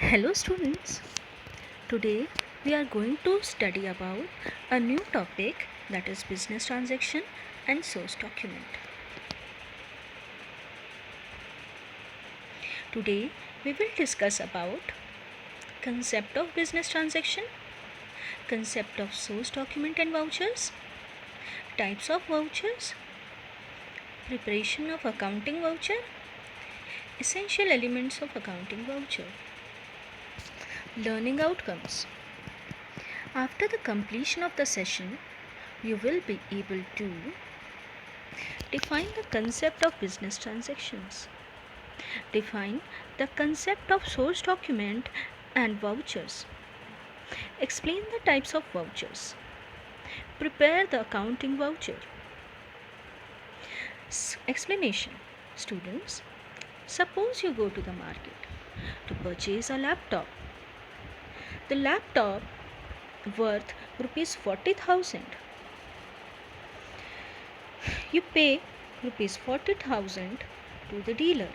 Hello students, today we are going to study about a new topic, that is business transaction and source document. Today we will discuss about concept of business transaction, concept of source document and vouchers, types of vouchers, preparation of accounting voucher, essential elements of accounting voucher. Learning outcomes. After the completion of the session, you will be able to define the concept of business transactions, define the concept of source document and vouchers, explain the types of vouchers, prepare the accounting voucher. Explanation. Students, suppose you go to the market to purchase a laptop. The laptop worth rupees 40,000. You pay rupees 40,000 to the dealer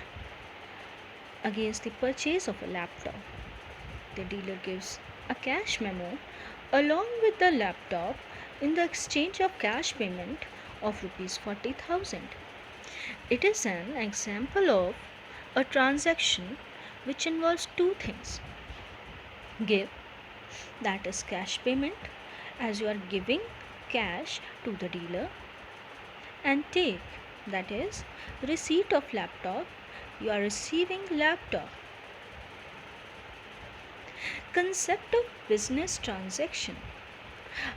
against the purchase of a laptop. The dealer gives a cash memo along with the laptop in the exchange of cash payment of rupees 40,000. It is an example of a transaction which involves two things: give, that is cash payment, as you are giving cash to the dealer, and take, that is receipt of laptop, you are receiving laptop. Concept of business transaction.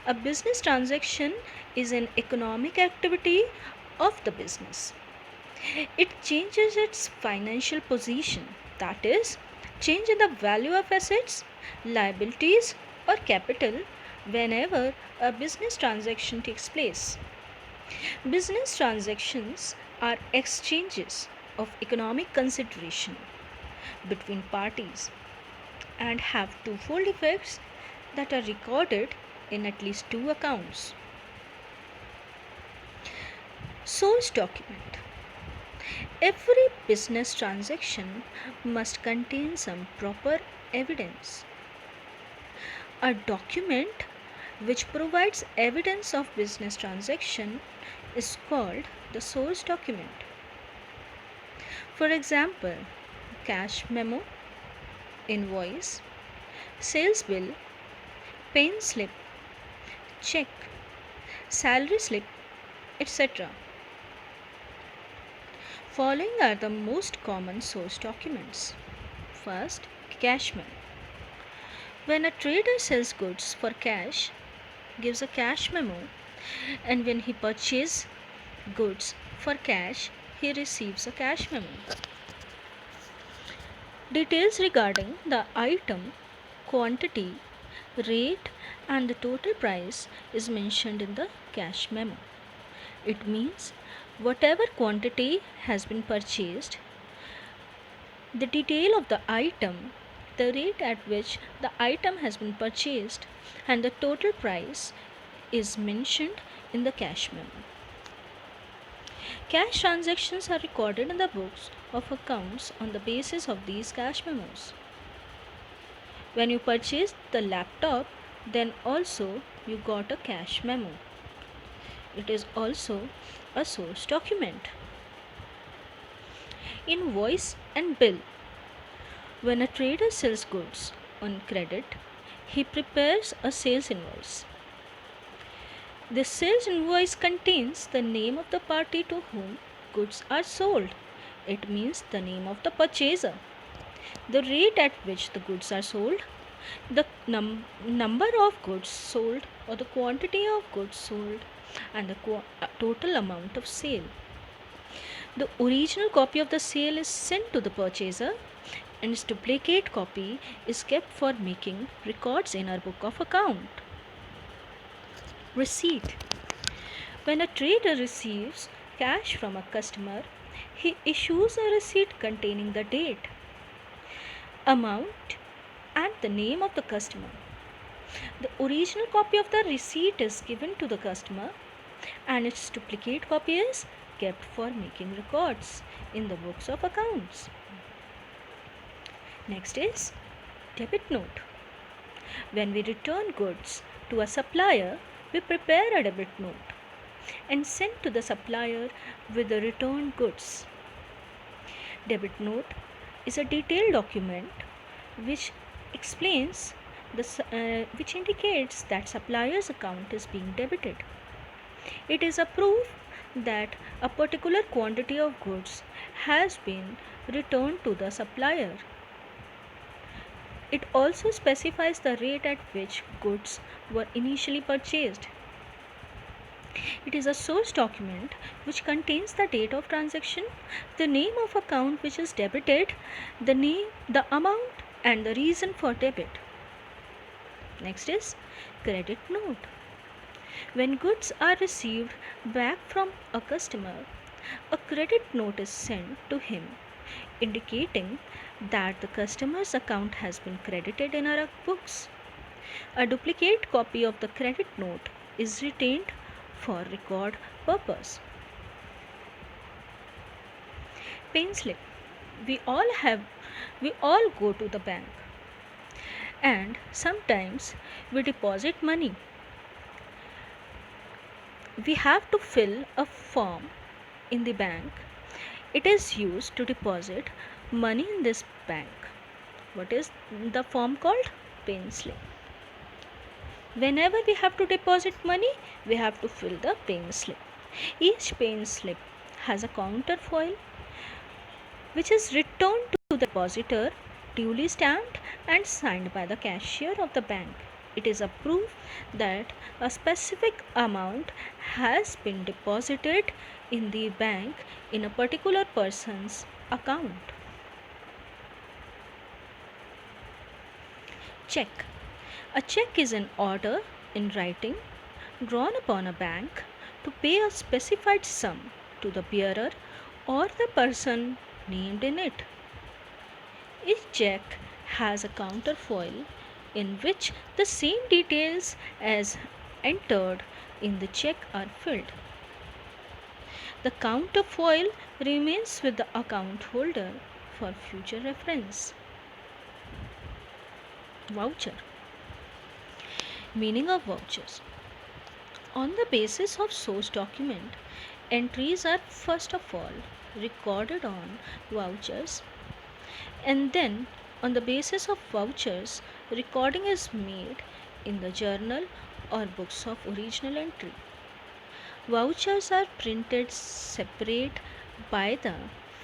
A business transaction is an economic activity of the business. It changes its financial position, that is, change in the value of assets, liabilities, or capital whenever a business transaction takes place. Business transactions are exchanges of economic consideration between parties and have twofold effects that are recorded in at least two accounts. Source document. Every business transaction must contain some proper evidence. A document which provides evidence of business transaction is called the source document. For example, cash memo, invoice, sales bill, pay slip, check, salary slip, etc. Following are the most common source documents. First, cash memo. When a trader sells goods for cash, gives a cash memo, and when he purchases goods for cash, he receives a cash memo. Details regarding the item, quantity, rate, and the total price is mentioned in the cash memo. It means whatever quantity has been purchased, the detail of the item, the rate at which the item has been purchased, and the total price is mentioned in the cash memo. Cash transactions are recorded in the books of accounts on the basis of these cash memos. When you purchased the laptop, then also you got a cash memo. It is also a source document. Invoice and bill. When a trader sells goods on credit, he prepares a sales invoice. The sales invoice contains the name of the party to whom goods are sold. It means the name of the purchaser, the rate at which the goods are sold, the number of goods sold or the quantity of goods sold, and the total amount of sale. The original copy of the sale is sent to the purchaser, and its duplicate copy is kept for making records in our book of account. Receipt. When a trader receives cash from a customer, he issues a receipt containing the date, amount, and the name of the customer. The original copy of the receipt is given to the customer, and its duplicate copy is kept for making records in the books of accounts. Next is Debit note. When we return goods to a supplier, we prepare a debit note and send to the supplier with the returned goods. Debit note is a detailed document which explains which indicates that supplier's account is being debited. It is a proof that a particular quantity of goods has been returned to the supplier. It also specifies the rate at which goods were initially purchased. It is a source document which contains the date of transaction, the name of account which is debited, the amount, and the reason for debit. Next is credit note. When goods are received back from a customer, a credit note is sent to him indicating that the customer's account has been credited in our books. A duplicate copy of the credit note is retained for record purpose. Payslip. We all go to the bank and sometimes we deposit money. We have to fill a form in the bank. It is used to deposit money in this bank. What is the form called? Payslip. Whenever we have to deposit money, we have to fill the payslip. Each payslip has a counterfoil which is returned to the depositor, duly stamped and signed by the cashier of the bank. It is a proof that a specific amount has been deposited in the bank in a particular person's account. Check. A check is an order in writing drawn upon a bank to pay a specified sum to the bearer or the person named in it. Each check has a counterfoil in which the same details as entered in the check are filled. The counterfoil remains with the account holder for future reference. Voucher. Meaning of vouchers. On the basis of source document, entries are first of all recorded on vouchers, and then on the basis of vouchers, recording is made in the journal or books of original entry. Vouchers are printed separate by the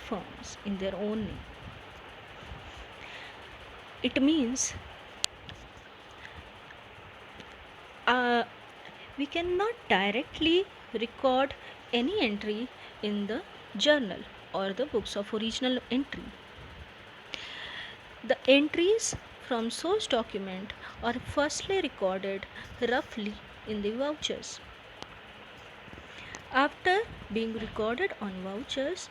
firms in their own name. It means we cannot directly record any entry in the journal or the books of original entry. The entries from source document are firstly recorded roughly in the vouchers. After being recorded on vouchers,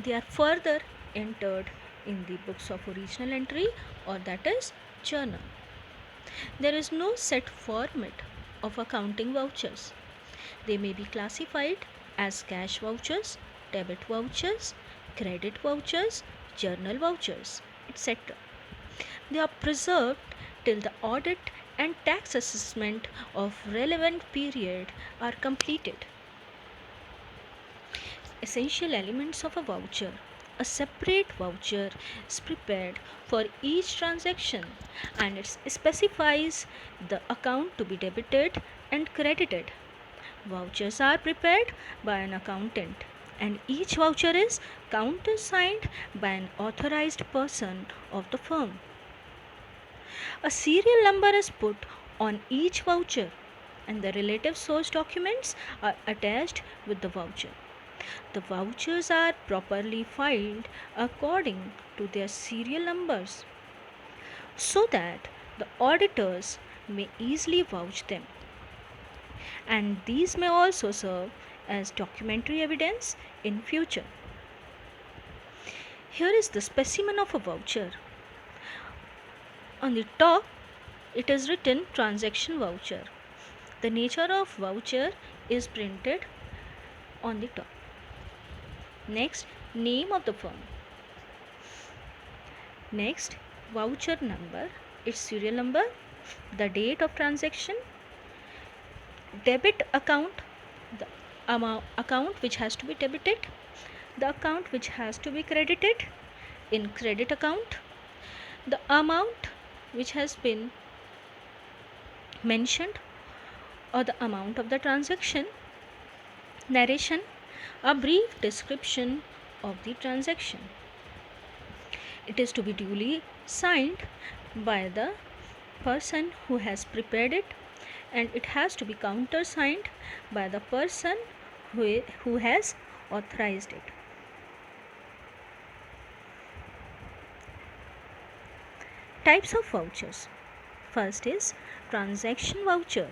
they are further entered in the books of original entry, or that is journal. There is no set format of accounting vouchers. They may be classified as cash vouchers, debit vouchers, credit vouchers, journal vouchers, etc. They are preserved till the audit and tax assessment of relevant period are completed. Essential elements of a voucher. A separate voucher is prepared for each transaction and it specifies the account to be debited and credited. Vouchers are prepared by an accountant and each voucher is countersigned by an authorized person of the firm. A serial number is put on each voucher and the relative source documents are attached with the voucher. The vouchers are properly filed according to their serial numbers so that the auditors may easily vouch them, and these may also serve as documentary evidence in future. Here is the specimen of a voucher. On the top it is written transaction voucher. The nature of voucher is printed on the top. Next, name of the firm. Next, voucher number, its serial number, the date of transaction, debit account, the account which has to be debited, the account which has to be credited in credit account, the amount which has been mentioned or the amount of the transaction, narration, a brief description of the transaction. It is to be duly signed by the person who has prepared it, and it has to be countersigned by the person who has authorized it. Types of vouchers. First is transaction voucher.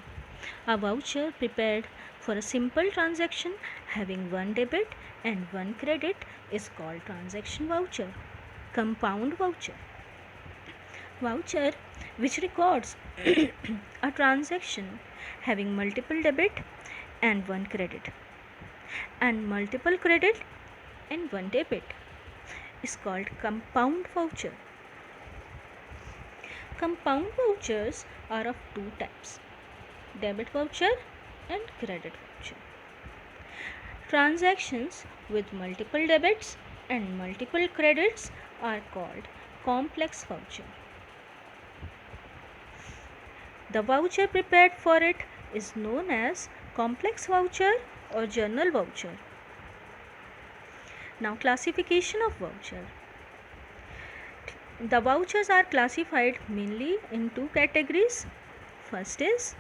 A voucher prepared for a simple transaction having one debit and one credit is called transaction voucher. Compound voucher. Voucher which records a transaction having multiple debit and one credit and multiple credit and one debit is called compound voucher. Compound vouchers are of two types: debit voucher and credit voucher. Transactions with multiple debits and multiple credits are called complex voucher. The voucher prepared for it is known as complex voucher or general voucher. Now, classification of voucher. The vouchers are classified mainly in two categories. First is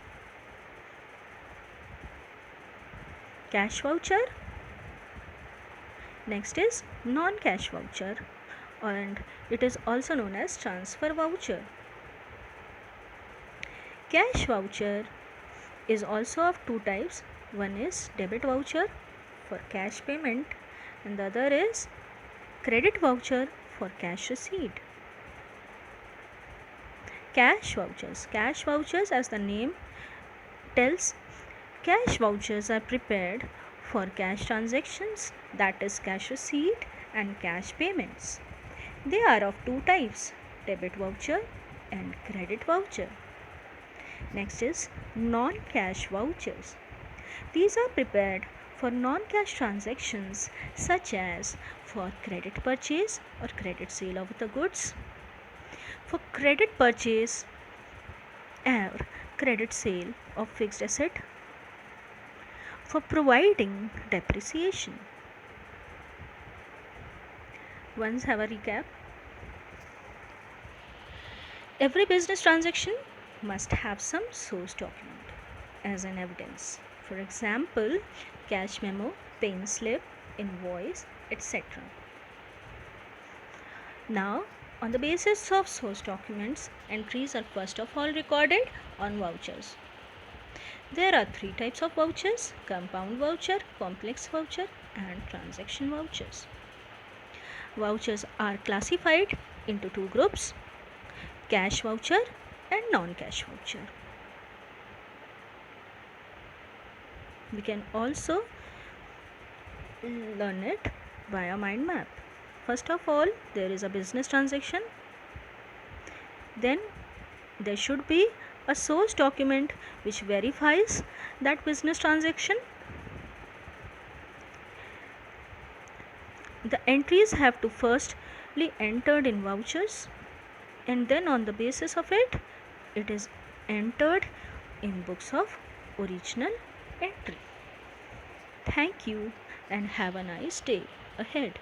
cash voucher. Next is non-cash voucher, and it is also known as transfer voucher. Cash voucher is also of two types. One is debit voucher for cash payment and the other is credit voucher for cash receipt. Cash vouchers. Cash vouchers, as the name tells, cash vouchers are prepared for cash transactions, that is cash receipt and cash payments. They are of two types: debit voucher and credit voucher. Next is non-cash vouchers. These are prepared for non-cash transactions such as for credit purchase or credit sale of the goods, for credit purchase or credit sale of fixed asset, for providing depreciation. Once have a recap. Every business transaction must have some source document as an evidence. For example, cash memo, payment slip, invoice, etc. Now, on the basis of source documents, entries are first of all recorded on vouchers. There are three types of vouchers: compound voucher, complex voucher, and transaction vouchers. Vouchers are classified into two groups: cash voucher and non-cash voucher. We can also learn it via mind map. First of all, there is a business transaction. Then there should be a source document which verifies that business transaction. The entries have to firstly entered in vouchers, and then on the basis of it, it is entered in books of original entry. Thank you and have a nice day ahead.